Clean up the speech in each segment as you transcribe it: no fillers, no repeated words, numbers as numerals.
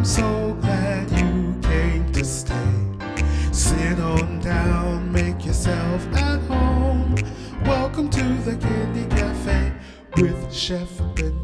I'm so glad you came to stay. Sit on down, make yourself at home. Welcome to the Kidney Cafe with Chef Benet.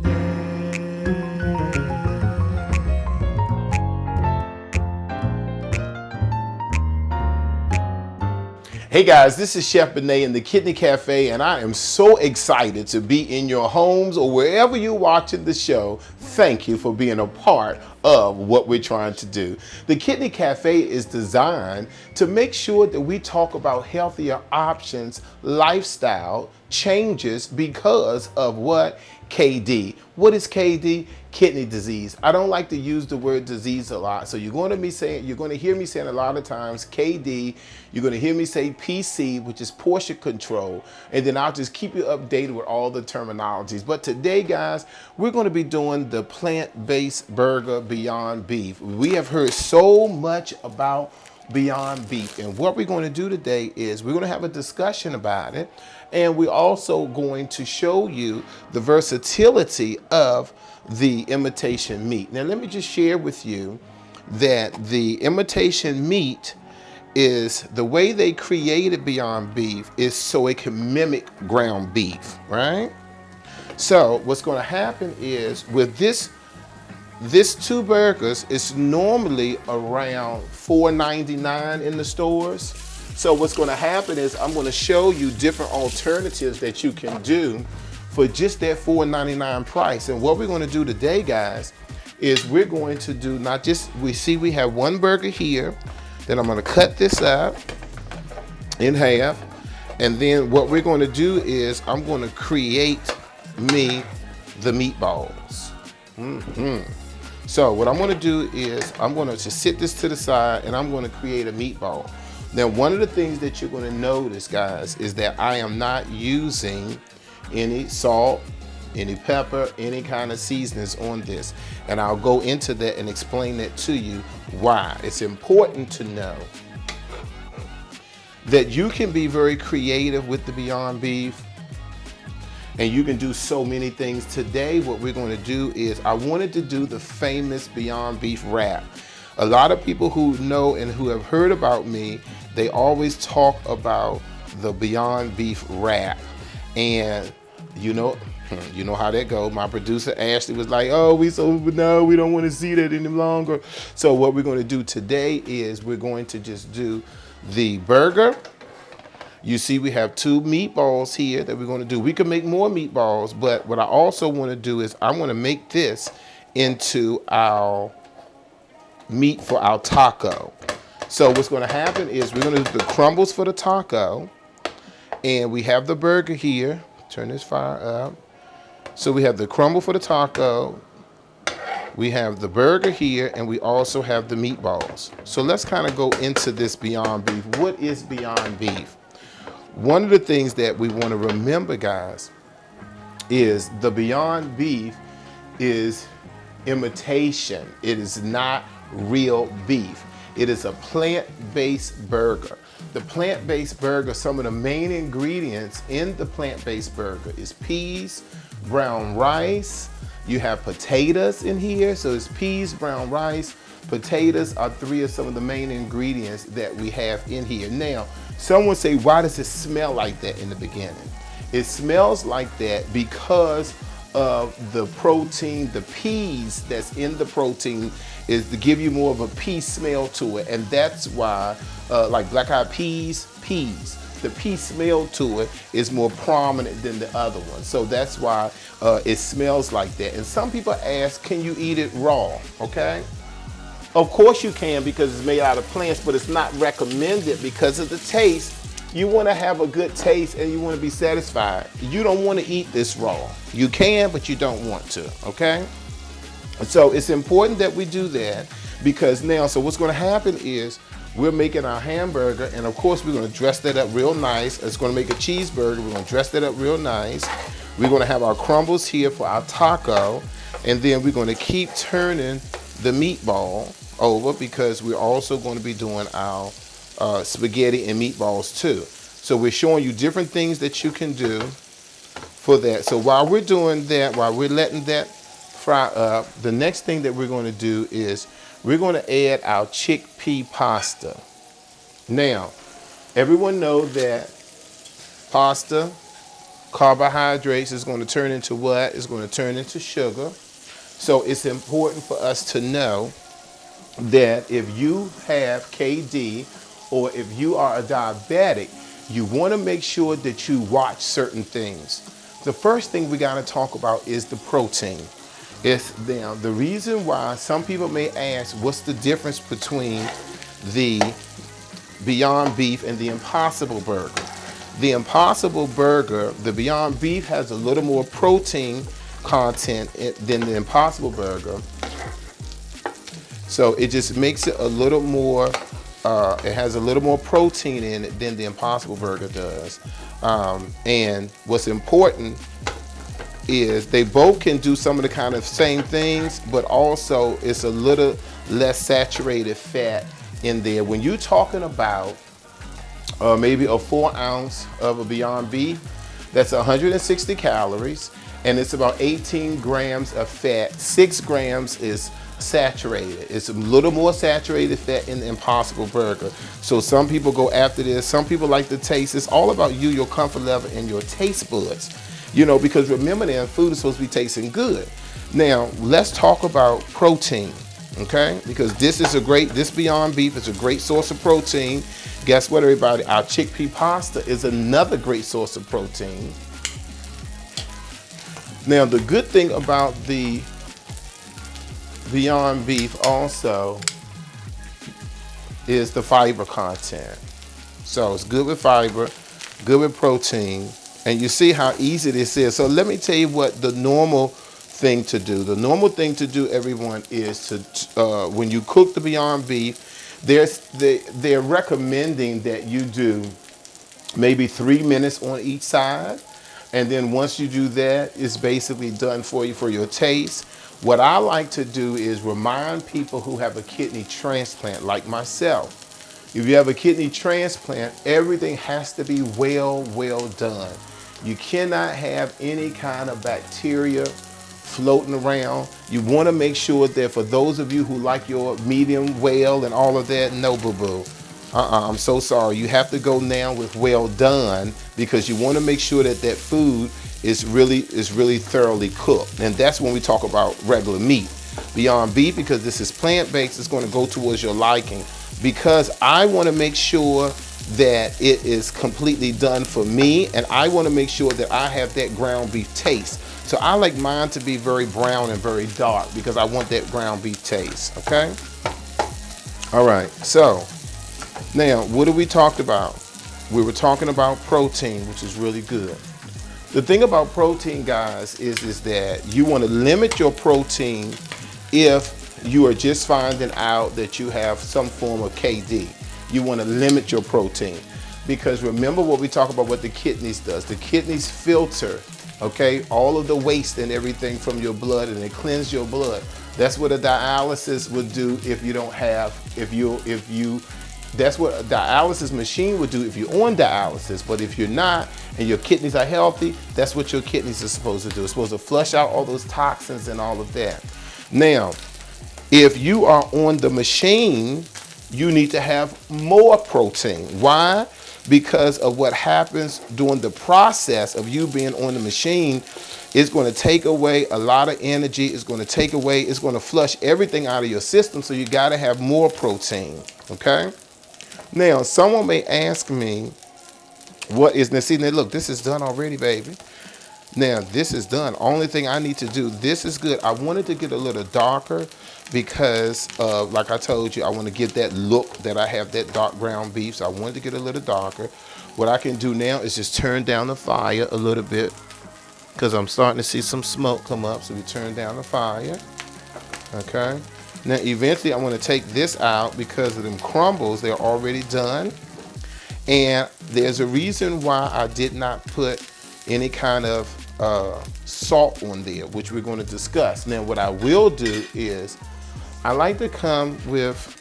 Hey guys, this is Chef Benet in the Kidney Cafe, and I am so excited to be in your homes or wherever you're watching the show. Thank you for being a part of what we're trying to do. The Kidney Cafe is designed to make sure that we talk about healthier options, lifestyle changes because of what? KD. What is KD? Kidney disease. I don't like to use the word disease a lot, so you're going to hear me saying a lot of times KD. You're going to hear me say PC, which is portion control, and then I'll just keep you updated with all the terminologies. But today, guys, we're going to be doing the plant-based burger Beyond Beef. We have heard so much about Beyond Beef, and what we're going to do today is we're going to have a discussion about it, and we're also going to show you the versatility of the imitation meat. Now let me just share with you that the imitation meat is the way they created Beyond Beef is so it can mimic ground beef, right? So what's going to happen is with this two burgers is normally around $4.99 in the stores. So what's going to happen is I'm going to show you different alternatives that you can do for just that $4.99 price. And what we're going to do today, guys, is we're going to do not just, we have one burger here, then I'm going to cut this up in half. And then what we're going to do is I'm going to create me the meatballs. So what I'm going to do is I'm going to just sit this to the side and I'm going to create a meatball. Now, one of the things that you're going to notice, guys, is that I am not using any salt, any pepper, any kind of seasonings on this. And I'll go into that and explain that to you why. It's important to know that you can be very creative with the Beyond Beef. And you can do so many things. Today, what we're going to do is I wanted to do the famous Beyond Beef wrap. A lot of people who know and who have heard about me, they always talk about the Beyond Beef wrap. And you know how that goes. My producer Ashley was like, oh, we don't want to see that any longer. So what we're going to do today is we're going to just do the burger. You see we have two meatballs here that we're going to do. We can make more meatballs, but what I also want to do is I want to make this into our meat for our taco. So what's going to happen is we're going to do the crumbles for the taco, and we have the burger here. Turn this fire up. So we have the crumble for the taco, we have the burger here, and we also have the meatballs. So let's kind of go into this Beyond Beef. What is Beyond Beef? One of the things that we want to remember, guys, is the Beyond Beef is imitation. It is not real beef. It is a plant-based burger. The plant-based burger, some of the main ingredients in the plant-based burger is peas, brown rice. You have potatoes in here. So it's peas, brown rice, potatoes are three of some of the main ingredients that we have in here. Now, someone say, why does it smell like that in the beginning? It smells like that because of the protein, the peas that's in the protein is to give you more of a pea smell to it. And that's why, like black eyed peas, the pea smell to it is more prominent than the other one. So that's why it smells like that. And some people ask, can you eat it raw? Okay. Of course you can, because it's made out of plants, but it's not recommended because of the taste. You want to have a good taste and you want to be satisfied. You don't want to eat this raw. You can, but you don't want to, okay? So it's important that we do that, because now, so what's going to happen is we're making our hamburger, and of course we're going to dress that up real nice. It's going to make a cheeseburger. We're going to dress that up real nice. We're going to have our crumbles here for our taco, and then we're going to keep turning the meatball over, because we're also going to be doing our spaghetti and meatballs too. So we're showing you different things that you can do for that. So while we're doing that, while we're letting that fry up, the next thing that we're going to do is we're going to add our chickpea pasta. Now, everyone knows that pasta, carbohydrates is going to turn into what? It's going to turn into sugar. So it's important for us to know that if you have KD or if you are a diabetic, you want to make sure that you watch certain things. The first thing we got to talk about is the protein. The reason why some people may ask, what's the difference between the Beyond Beef and the Impossible Burger? The Impossible Burger, the Beyond Beef has a little more protein content than the Impossible Burger. So it just makes it a little more, it has a little more protein in it than the Impossible Burger does. And what's important is they both can do some of the kind of same things, but also it's a little less saturated fat in there. When you're talking about maybe a 4 ounce of a Beyond Beef, that's 160 calories, and it's about 18 grams of fat. 6 grams is saturated. It's a little more saturated fat in the Impossible Burger. So some people go after this. Some people like the taste. It's all about you, your comfort level, and your taste buds. You know, because remember that food is supposed to be tasting good. Now, let's talk about protein, okay? Because this Beyond Beef is a great source of protein. Guess what, everybody? Our chickpea pasta is another great source of protein. Now, the good thing about the Beyond Beef also is the fiber content. So it's good with fiber, good with protein, and you see how easy this is. So let me tell you what the normal thing to do. The normal thing to do, everyone, is to when you cook the Beyond Beef, they're recommending that you do maybe 3 minutes on each side, and then once you do that, it's basically done for you for your taste. What I like to do is remind people who have a kidney transplant, like myself. If you have a kidney transplant, everything has to be well done. You cannot have any kind of bacteria floating around. You want to make sure that for those of you who like your medium well and all of that, no, boo-boo. I'm so sorry. You have to go now with well done, because you want to make sure that that food is really thoroughly cooked. And that's when we talk about regular meat. Beyond Beef, because this is plant-based, it's going to go towards your liking, because I want to make sure that it is completely done for me, and I want to make sure that I have that ground beef taste. So I like mine to be very brown and very dark, because I want that ground beef taste, okay? All right, so now what have we talked about? We were talking about protein, which is really good. The thing about protein, guys, is that you want to limit your protein if you are just finding out that you have some form of KD. You want to limit your protein, because remember what we talk about, what the kidneys does. The kidneys filter, okay, all of the waste and everything from your blood, and they cleanse your blood. That's what a dialysis would do if you don't have, that's what a dialysis machine would do if you're on dialysis. But if you're not and your kidneys are healthy, that's what your kidneys are supposed to do. It's supposed to flush out all those toxins and all of that. Now, if you are on the machine, you need to have more protein. Why? Because of what happens during the process of you being on the machine. It's going to take away a lot of energy. It's going to flush everything out of your system. So you got to have more protein, okay? Now, someone may ask me, what is this? See, now look, this is done already, baby. Now, this is done. Only thing I need to do, this is good. I wanted to get a little darker because, like I told you, I want to get that look that I have, that dark ground beef. So I wanted to get a little darker. What I can do now is just turn down the fire a little bit, because I'm starting to see some smoke come up. So we turn down the fire, okay? Now, eventually, I want to take this out because of them crumbles. They're already done. And there's a reason why I did not put any kind of salt on there, which we're going to discuss. Now, what I will do is I like to come with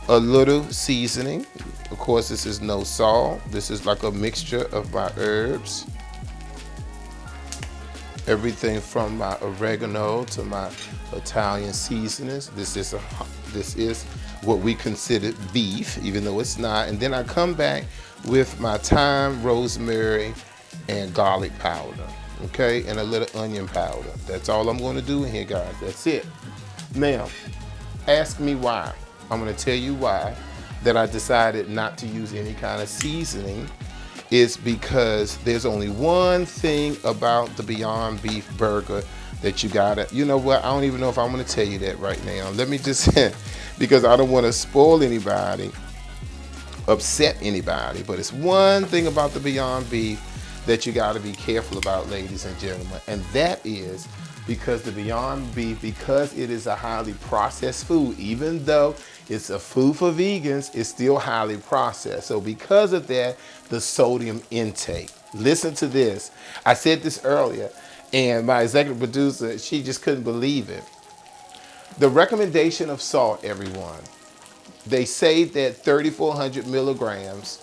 a little seasoning. Of course, this is no salt. This is like a mixture of my herbs. everything from my oregano to my Italian seasonings. This is what we consider beef, even though it's not. And then I come back with my thyme, rosemary, and garlic powder, okay, and a little onion powder. That's all I'm going to do in here, guys. That's it. Now, ask me why. I'm going to tell you why that I decided not to use any kind of seasoning. Is because there's only one thing about the Beyond Beef burger that you gotta, you know what, I don't even know if I'm gonna tell you that right now. Let me just, because I don't wanna spoil anybody, upset anybody, but it's one thing about the Beyond Beef that you gotta be careful about, ladies and gentlemen, and that is because the Beyond Beef, because it is a highly processed food, even though it's a food for vegans, it's still highly processed. So because of that, the sodium intake. Listen to this. I said this earlier, and my executive producer, she just couldn't believe it. The recommendation of salt, everyone, they say that 3,400 milligrams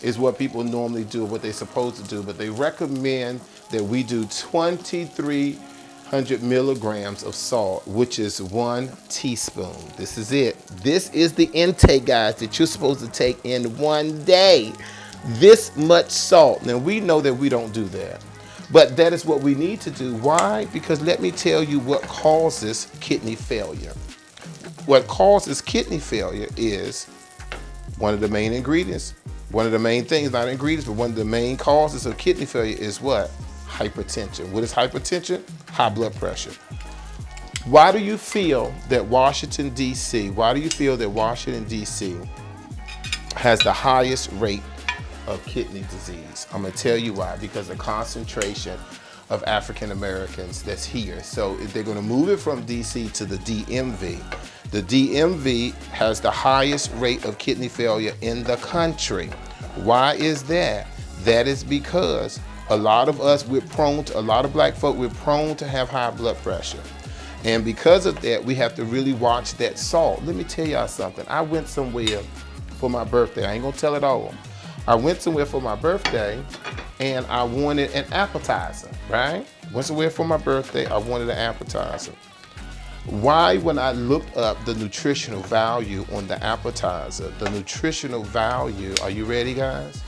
is what people normally do, what they're supposed to do, but they recommend that we do 2,300 milligrams of salt, which is 1 teaspoon. This is it. This is the intake, guys, that you're supposed to take in one day. This much salt. Now, we know that we don't do that, but that is what we need to do. Why? Because let me tell you what causes kidney failure. What causes kidney failure is one of the main ingredients, one of the main things, not ingredients, but one of the main causes of kidney failure is what? Hypertension. What is hypertension? High blood pressure. Why do you feel that Washington, D.C., has the highest rate of kidney disease? I'm gonna tell you why. Because the concentration of African Americans that's here. So if they're gonna move it from DC to the DMV, the DMV has the highest rate of kidney failure in the country. Why is that? That is because a lot of us, a lot of black folk, we're prone to have high blood pressure. And because of that, we have to really watch that salt. Let me tell y'all something. I went somewhere for my birthday. I ain't gonna tell it all. I went somewhere for my birthday and I wanted an appetizer, right? Went somewhere for my birthday, I wanted an appetizer. Why, when I looked up the nutritional value on the appetizer, the nutritional value, are you ready, guys?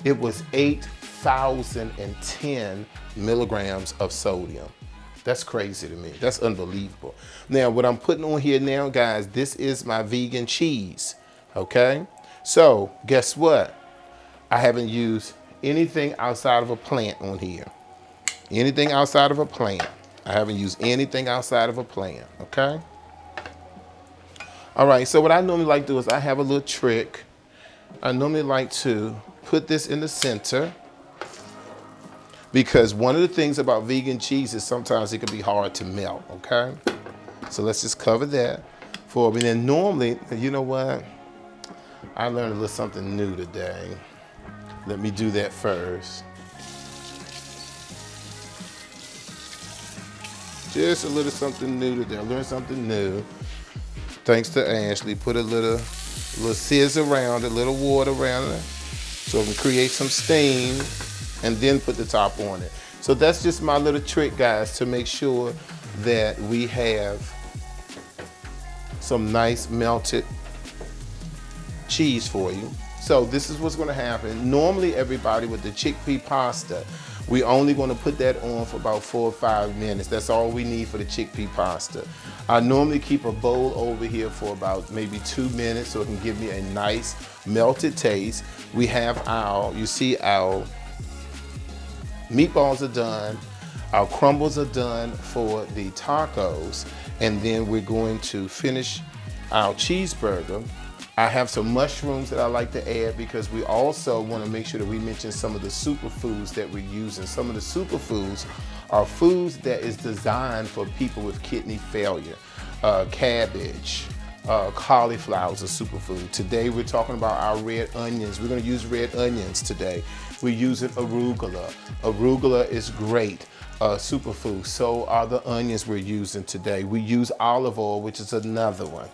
It was 8,010 milligrams of sodium. That's crazy to me. That's unbelievable. Now, what I'm putting on here now, guys, this is my vegan cheese, okay? So, guess what? I haven't used anything outside of a plant on here. Anything outside of a plant. I haven't used anything outside of a plant, okay? All right, so what I normally like to do is I have a little trick. I normally like to put this in the center because one of the things about vegan cheese is sometimes it can be hard to melt, okay? So let's just cover that for me. And normally, you know what? I learned a little something new today. Let me do that first. Just a little something new today. I learned something new. Thanks to Ashley. Put a little sizz around it, a little water around it, so it can create some steam, and then put the top on it. So that's just my little trick, guys, to make sure that we have some nice melted cheese for you. So this is what's gonna happen. Normally everybody with the chickpea pasta, we only gonna put that on for about 4 or 5 minutes. That's all we need for the chickpea pasta. I normally keep a bowl over here for about maybe 2 minutes so it can give me a nice melted taste. We have our meatballs are done, our crumbles are done for the tacos, and then we're going to finish our cheeseburger. I have some mushrooms that I like to add because we also want to make sure that we mention some of the superfoods that we're using. Some of the superfoods are foods that is designed for people with kidney failure. Cabbage, cauliflower is a superfood. Today we're talking about our red onions. We're going to use red onions today. We're using arugula. Arugula is great. Superfood. So are the onions we're using today. We use olive oil, which is another one.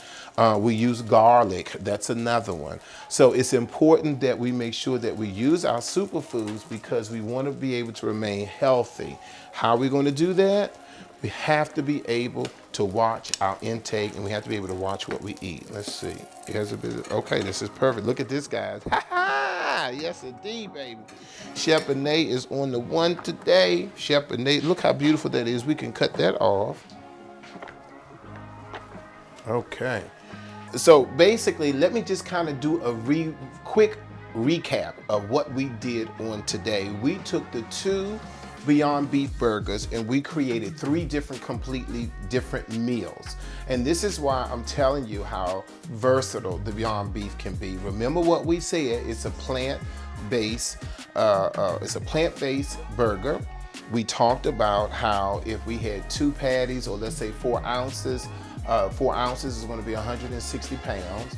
We use garlic. That's another one. So it's important that we make sure that we use our superfoods because we want to be able to remain healthy. How are we going to do that? We have to be able to watch our intake, and we have to be able to watch what we eat. Let's see. Here's a bit. Okay, this is perfect. Look at this, guys. Ha ha! Yes, indeed, baby. Chef Nate is on the one today. Chef Nate, look how beautiful that is. We can cut that off. Okay. So basically, let me just kind of do a quick recap of what we did on today. We took the 2 Beyond Beef burgers and we created 3 completely different meals. And this is why I'm telling you how versatile the Beyond Beef can be. Remember what we said, it's a plant-based burger. We talked about how if we had 2 patties, or let's say 4 ounces, 4 ounces is going to be 160 pounds.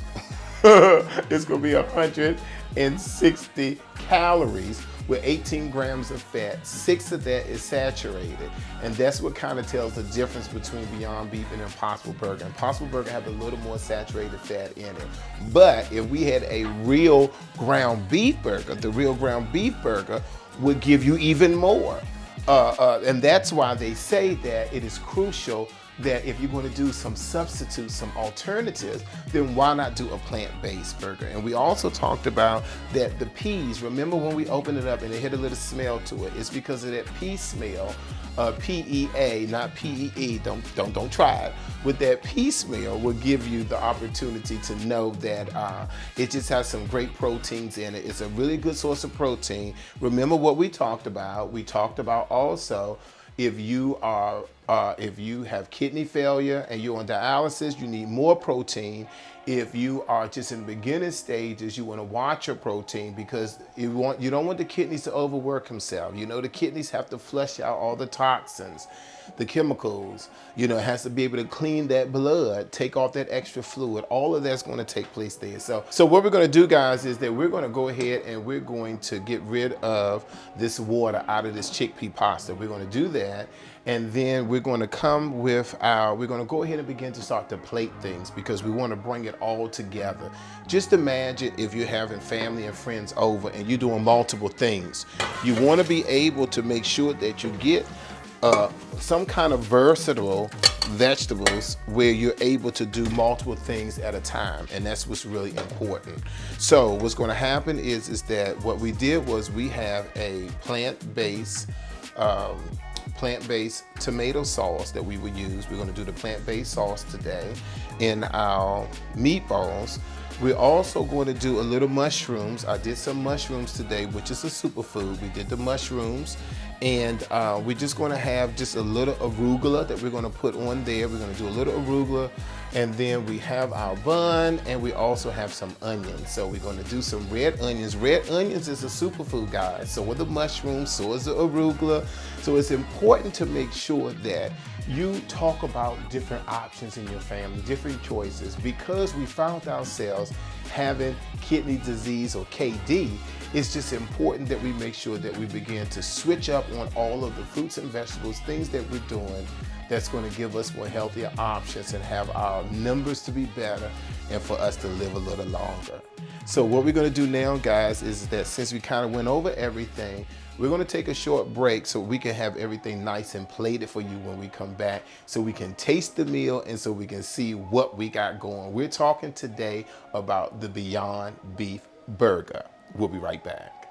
It's going to be 160 calories with 18 grams of fat. 6 of that is saturated. And that's what kind of tells the difference between Beyond Beef and Impossible Burger. Impossible Burger have a little more saturated fat in it. But if we had a real ground beef burger, the real ground beef burger would give you even more. And that's why they say that it is crucial that if you're going to do some substitutes, some alternatives, then why not do a plant-based burger? And we also talked about that the peas, remember when we opened it up and it had a little smell to it, it's because of that pea smell, PEA, not PEE, don't try it. With that pea smell will give you the opportunity to know that it just has some great proteins in it. It's a really good source of protein. Remember what we talked about. We talked about also if you have kidney failure and you're on dialysis, you need more protein. If you are just in the beginning stages, you want to watch your protein because you don't want the kidneys to overwork themselves. You know, the kidneys have to flush out all the toxins, the chemicals. You know, it has to be able to clean that blood, take off that extra fluid. All of that's going to take place there. So what we're going to do, guys, is that we're going to go ahead and we're going to get rid of this water out of this chickpea pasta. We're going to do that. And then we're going to come with we're going to go ahead and begin to start to plate things because we want to bring it all together. Just imagine if you're having family and friends over and you're doing multiple things. You want to be able to make sure that you get some kind of versatile vegetables where you're able to do multiple things at a time, and that's what's really important. So what's going to happen is that what we did was we have a plant-based tomato sauce that we would use. We're going to do the plant-based sauce today in our meatballs. We're also going to do a little mushrooms. I did some mushrooms today, which is a superfood. We did the mushrooms, and we're just going to have just a little arugula that we're going to put on there. We're going to do a little arugula, and then we have our bun, and we also have some onions. So we're going to do some red onions. Red onions is a superfood, guys. So are the mushrooms, so is the arugula. So it's important to make sure that you talk about different options in your family, different choices, because we found ourselves having kidney disease or KD. It's just important that we make sure that we begin to switch up on all of the fruits and vegetables, things that we're doing that's going to give us more healthier options and have our numbers to be better and for us to live a little longer. So what we're going to do now, guys, is that since we kind of went over everything, we're going to take a short break so we can have everything nice and plated for you when we come back, so we can taste the meal and so we can see what we got going. We're talking today about the Beyond Beef Burger. We'll be right back.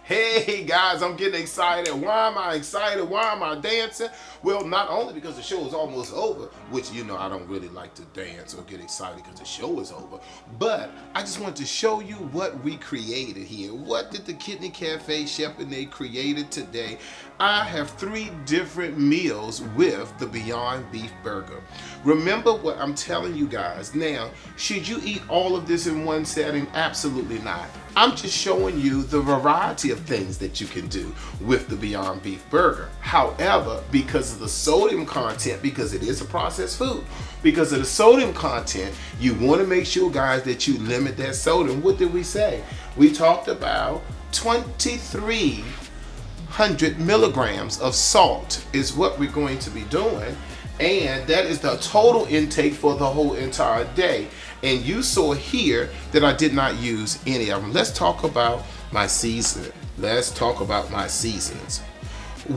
Hey guys, I'm getting excited. Why am I excited? Why am I dancing? Well, not only because the show is almost over, which, you know, I don't really like to dance or get excited because the show is over, but I just wanted to show you what we created here. What did the Kidney Cafe Chef and they created today? I have 3 different meals with the Beyond Beef Burger. Remember what I'm telling you guys. Now, should you eat all of this in one setting? Absolutely not. I'm just showing you the variety of things that you can do with the Beyond Beef Burger. However, because of the sodium content, because it is a processed food, because of the sodium content, you want to make sure, guys, that you limit that sodium. What did we say? We talked about 2,300 milligrams of salt is what we're going to be doing. And that is the total intake for the whole entire day. And you saw here that I did not use any of them. Let's talk about my seasoning. Let's talk about my seasonings.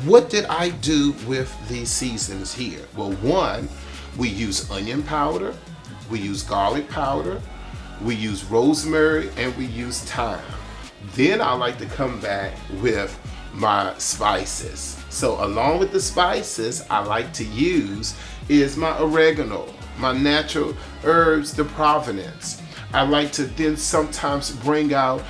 What did I do with these seasonings here? Well, one, we use onion powder, we use garlic powder, we use rosemary, and we use thyme. Then I like to come back with my spices. So along with the spices, I like to use is my oregano, my natural herbs de Provenance. I like to then sometimes bring out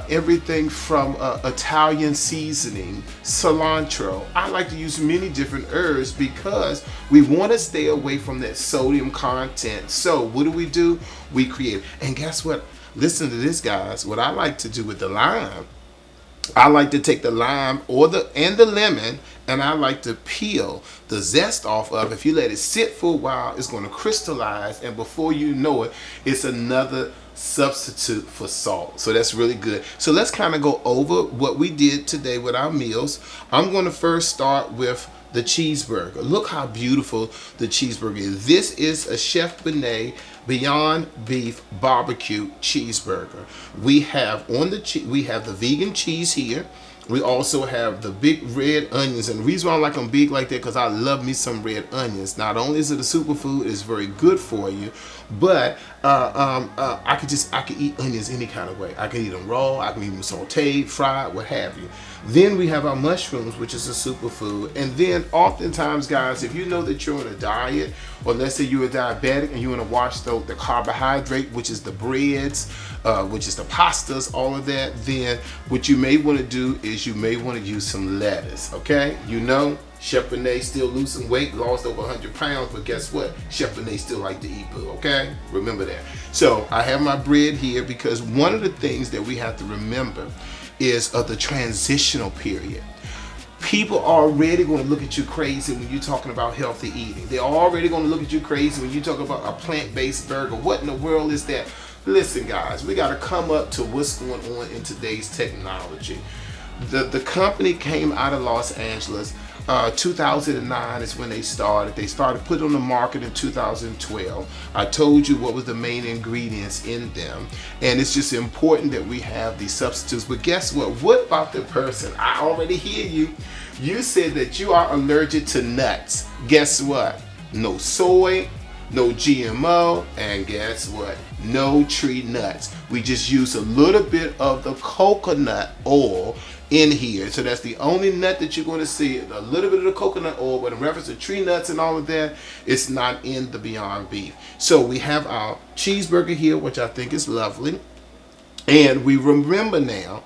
everything from Italian seasoning, cilantro. I like to use many different herbs because we want to stay away from that sodium content. So what do? We create. And guess what? Listen to this, guys. What I like to do with the lime, I like to take the lime and the lemon, and I like to peel the zest off of. If you let it sit for a while, it's going to crystallize, and before you know it, it's another substitute for salt. So that's really good. So let's kind of go over what we did today with our meals. I'm going to first start with the cheeseburger. Look how beautiful the cheeseburger is. This is a Chef Benet Beyond Beef Barbecue cheeseburger. We have we have the vegan cheese here. We also have the big red onions, and the reason why I like them big like that because I love me some red onions. Not only is it a superfood, it's very good for you, but I could eat onions any kind of way. I can eat them raw, I can eat them sauteed, fried, what have you. Then we have our mushrooms, which is a superfood. And then oftentimes, guys, if you know that you're on a diet, or let's say you're a diabetic and you want to watch the carbohydrate, which is the breads, which is the pastas, all of that, then what you may want to do is you may want to use some lettuce, okay? You know, Chef Benet still losing weight, lost over 100 pounds, but guess what? Chef Benet still like to eat boo, okay? Remember that. So I have my bread here because one of the things that we have to remember is the transitional period. People are already going to look at you crazy when you're talking about healthy eating. They're already going to look at you crazy when you talk about a plant-based burger. What in the world is that? Listen, guys, we got to come up to what's going on in today's technology. The company came out of Los Angeles. 2009 is when they started. They started putting on the market in 2012. I told you what was the main ingredients in them. And it's just important that we have these substitutes. But guess what? What about the person? I already hear you. You said that you are allergic to nuts. Guess what? No soy, no GMO, and guess what? No tree nuts. We just use a little bit of the coconut oil in here. So that's the only nut that you're going to see, a little bit of the coconut oil, but in reference to tree nuts and all of that, it's not in the Beyond Beef. So we have our cheeseburger here, which I think is lovely. And we remember now,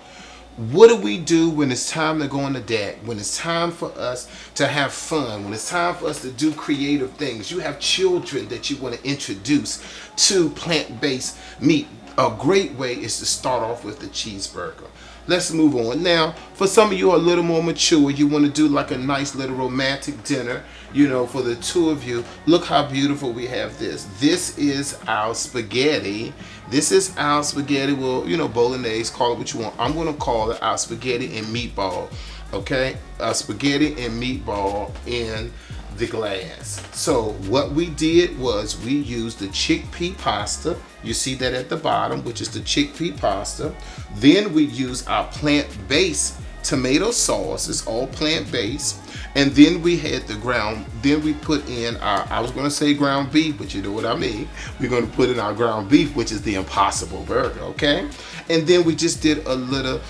what do we do when it's time to go on the deck? When it's time for us to have fun? When it's time for us to do creative things? You have children that you want to introduce to plant-based meat. A great way is to start off with the cheeseburger. Let's move on. Now, for some of you who are a little more mature, you want to do like a nice little romantic dinner, you know, for the two of you. Look how beautiful we have this. This is our spaghetti. This is our spaghetti, well, you know, bolognese, call it what you want. I'm going to call it our spaghetti and meatball, okay? Spaghetti and meatball in the glass. So what we did was we used the chickpea pasta. You see that at the bottom, which is the chickpea pasta. Then we use our plant-based tomato sauce. It's all plant-based. And then we had then we put in our, I was going to say ground beef, but you know what I mean. We're going to put in our ground beef, which is the Impossible Burger, okay? And then we just did a little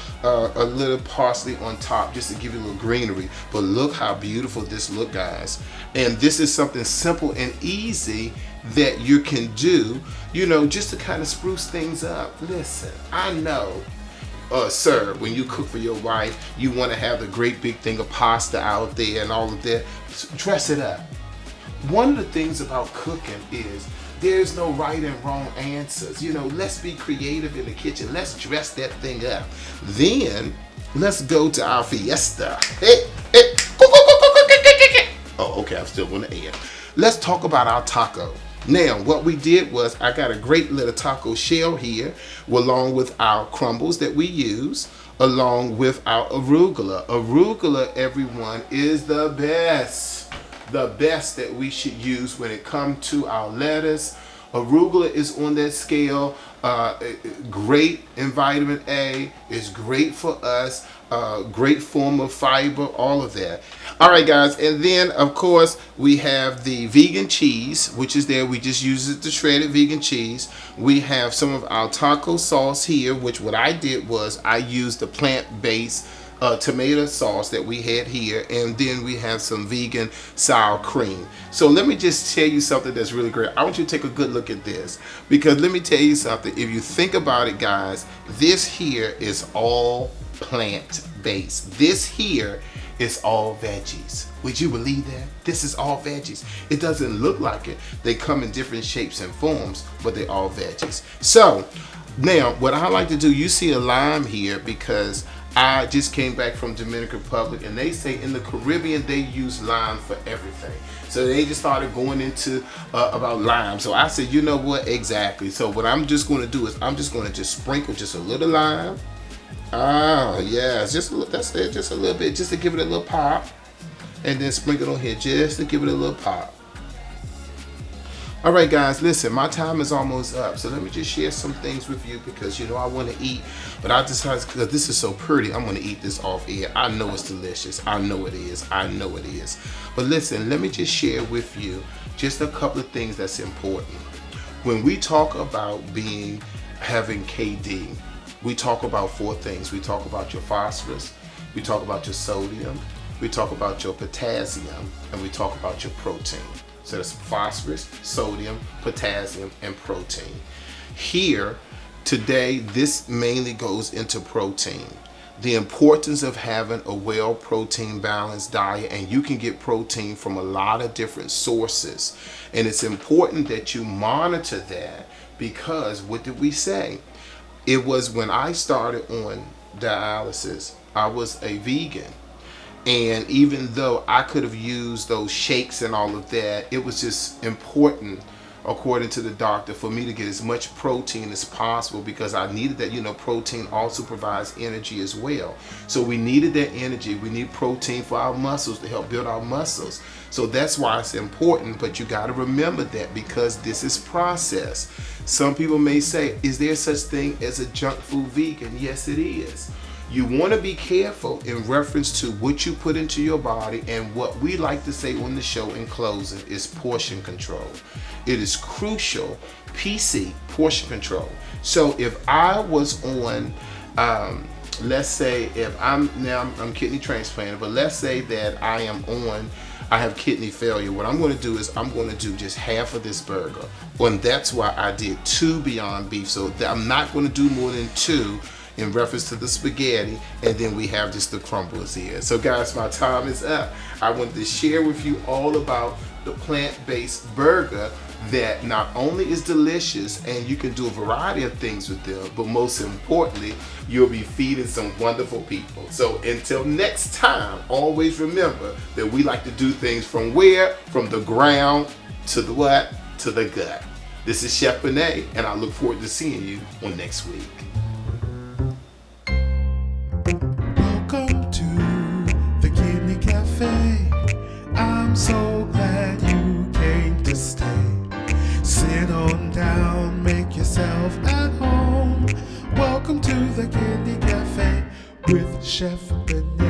parsley on top just to give you a little greenery. But look how beautiful this look, guys. And this is something simple and easy that you can do, you know, just to kind of spruce things up. Listen, I know, sir, when you cook for your wife, you want to have the great big thing of pasta out there and all of that. Dress it up. One of the things about cooking is there's no right and wrong answers. You know, let's be creative in the kitchen. Let's dress that thing up. Then let's go to our fiesta. Hey, hey. Oh, okay, I'm still on the air. Let's talk about our taco. Now, what we did was I got a great little taco shell here along with our crumbles that we use. along with our arugula. Arugula, everyone, is the best that we should use when it comes to our lettuce. Arugula is on that scale. Great in vitamin A. It's great for us. Great form of fiber. All of that. All right, guys. And then, of course, we have the vegan cheese, which is there. We just use it to shredded vegan cheese. We have some of our taco sauce here, which what I did was I used the plant-based tomato sauce that we had here, and then we have some vegan sour cream. So let me just tell you something that's really great. I want you to take a good look at this, because let me tell you something. If you think about it, guys, this here is all plant-based. This here is all veggies. Would you believe that? This is all veggies. It doesn't look like it. They come in different shapes and forms, but they're all veggies. So now what I like to do, you see a lime here because I just came back from Dominican Republic, and they say in the Caribbean they use lime for everything. So they just started going into about lime. So I said, you know what, exactly. So what I'm just going to do is I'm just going to just sprinkle just a little lime. Ah, yes, just that's it, just a little bit, just to give it a little pop, and then sprinkle it on here just to give it a little pop. All right, guys, listen, my time is almost up, so let me just share some things with you, because you know I want to eat, but I decided because this is so pretty, I'm going to eat this off air. I know it's delicious. I know it is. I know it is. But listen, let me just share with you just a couple of things that's important. When we talk about having KD, we talk about 4 things. We talk about your phosphorus, we talk about your sodium, we talk about your potassium, and we talk about your protein. So that's phosphorus, sodium, potassium, and protein. Here, today, this mainly goes into protein. The importance of having a well protein balanced diet, and you can get protein from a lot of different sources. And it's important that you monitor that, because what did we say? It was when I started on dialysis, I was a vegan. And even though I could have used those shakes and all of that, it was just important, according to the doctor, for me to get as much protein as possible, because I needed that. You know, protein also provides energy as well. So we needed that energy. We need protein for our muscles to help build our muscles. So that's why it's important, but you got to remember that, because this is processed. Some people may say, is there such thing as a junk food vegan? Yes, it is. You want to be careful in reference to what you put into your body, and what we like to say on the show in closing is portion control. It is crucial, PC, portion control. So if I was on, let's say if I'm kidney transplanted, but let's say that I have kidney failure, what I'm going to do is I'm going to do just half of this burger. And that's why I did 2 Beyond Beef. So I'm not going to do more than 2 in reference to the spaghetti, and then we have just the crumbles here. So guys, my time is up. I wanted to share with you all about the plant-based burger that not only is delicious, and you can do a variety of things with them, but most importantly, you'll be feeding some wonderful people. So until next time, always remember that we like to do things from where? From the ground to the what? To the gut. This is Chef Benet, and I look forward to seeing you on next week. Welcome to the Kidney Cafe. I'm so glad you came to stay. Sit on down, make yourself at home. Welcome to the Kidney Cafe with Chef Benet.